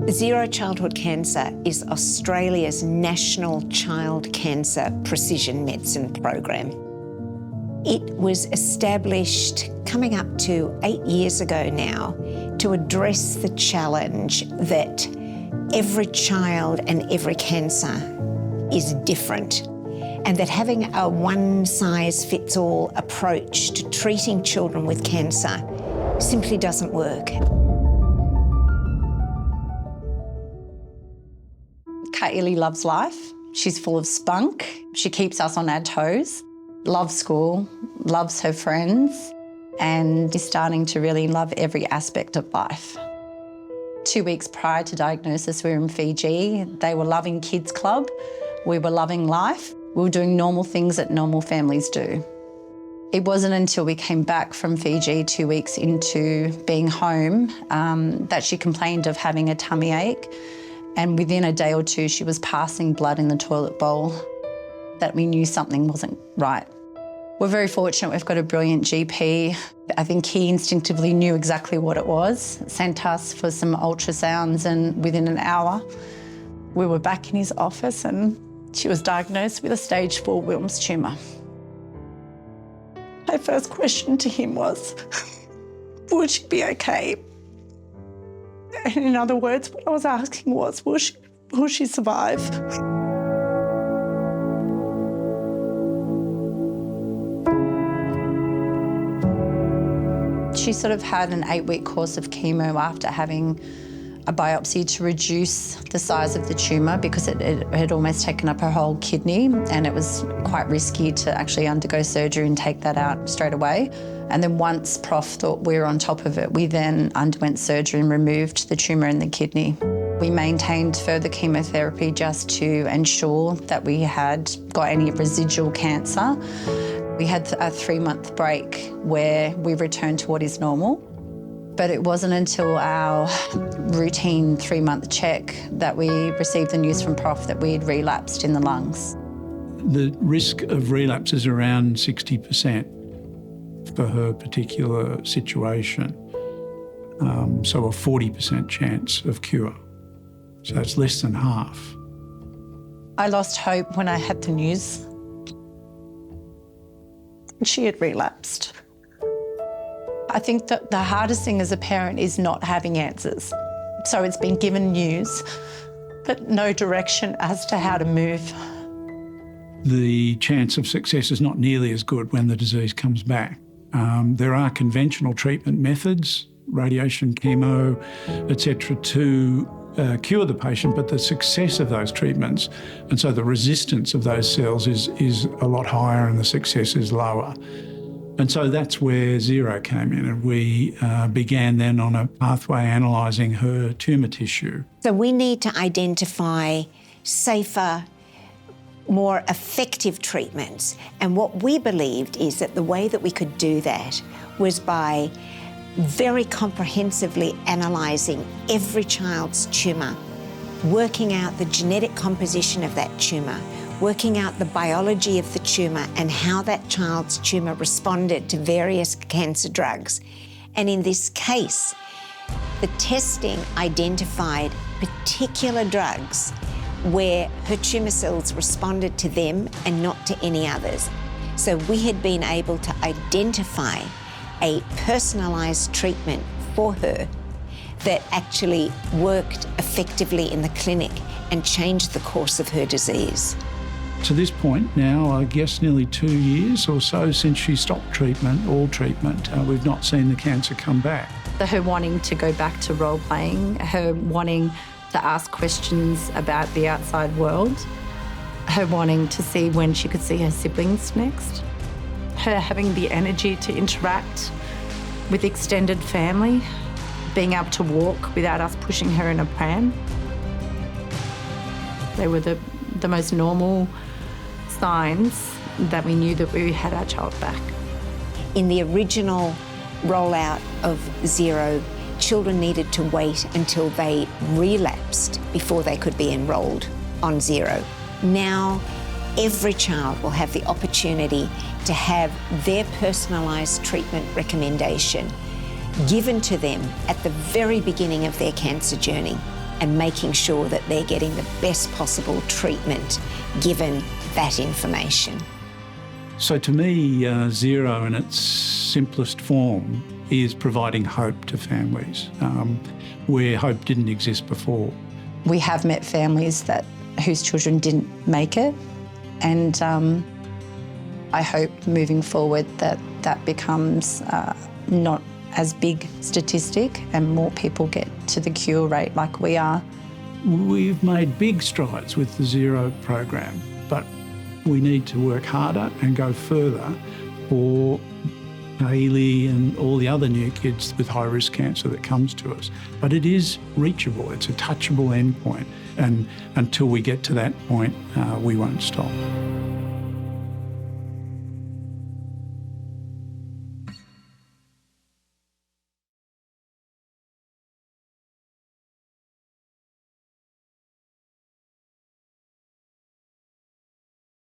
Zero Childhood Cancer is Australia's national child cancer precision medicine program. It was established coming up to 8 years ago now to address the challenge that every child and every cancer is different, and that having a one-size-fits-all approach to treating children with cancer simply doesn't work. Kaylee loves life. She's full of spunk. She keeps us on our toes, loves school, loves her friends, and is starting to really love every aspect of life. 2 weeks prior to diagnosis, we were in Fiji. They were loving kids club. We were loving life. We were doing normal things that normal families do. It wasn't until we came back from Fiji 2 weeks into being home that she complained of having a tummy ache. And within a day or two, she was passing blood in the toilet bowl, that we knew something wasn't right. We're very fortunate we've got a brilliant GP. I think he instinctively knew exactly what it was, sent us for some ultrasounds, and within an hour, we were back in his office and she was diagnosed with a stage 4 Wilms tumour. My first question to him was, would she be okay? And in other words, what I was asking was, will she survive? She sort of had an 8-week course of chemo after having a biopsy to reduce the size of the tumour because it had almost taken up her whole kidney, and it was quite risky to actually undergo surgery and take that out straight away. And then once Prof thought we were on top of it, we then underwent surgery and removed the tumour in the kidney. We maintained further chemotherapy just to ensure that we had got any residual cancer. We had a 3-month break where we returned to what is normal. But it wasn't until our routine 3-month check that we received the news from Prof that we had relapsed in the lungs. The risk of relapse is around 60% for her particular situation. So a 40% chance of cure. So it's less than half. I lost hope when I had the news. She had relapsed. I think that the hardest thing as a parent is not having answers. So it's been given news, but no direction as to how to move. The chance of success is not nearly as good when the disease comes back. There are conventional treatment methods, radiation, chemo, etc., to cure the patient, but the success of those treatments, and so the resistance of those cells is a lot higher and the success is lower. And so that's where Zero came in, and we began then on a pathway analysing her tumour tissue. So we need to identify safer, more effective treatments. And what we believed is that the way that we could do that was by very comprehensively analysing every child's tumour, working out the genetic composition of that tumour, working out the biology of the tumour and how that child's tumour responded to various cancer drugs. And in this case, the testing identified particular drugs where her tumour cells responded to them and not to any others. So we had been able to identify a personalised treatment for her that actually worked effectively in the clinic and changed the course of her disease. To this point now, I guess nearly 2 years or so since she stopped treatment, all treatment, we've not seen the cancer come back. Her wanting to go back to role playing, her wanting to ask questions about the outside world, her wanting to see when she could see her siblings next, her having the energy to interact with extended family, being able to walk without us pushing her in a pram. They were the most normal signs that we knew that we had our child back. In the original rollout of Zero, children needed to wait until they relapsed before they could be enrolled on Zero. Now, every child will have the opportunity to have their personalised treatment recommendation given to them at the very beginning of their cancer journey. and making sure that they're getting the best possible treatment given that information. So to me, Xero in its simplest form is providing hope to families where hope didn't exist before. We have met families whose children didn't make it, and I hope moving forward that becomes not as big statistic and more people get to the cure rate like we are. We've made big strides with the Xero program, but we need to work harder and go further for Hayley and all the other new kids with high-risk cancer that comes to us. But it is reachable, it's a touchable endpoint, and until we get to that point, we won't stop.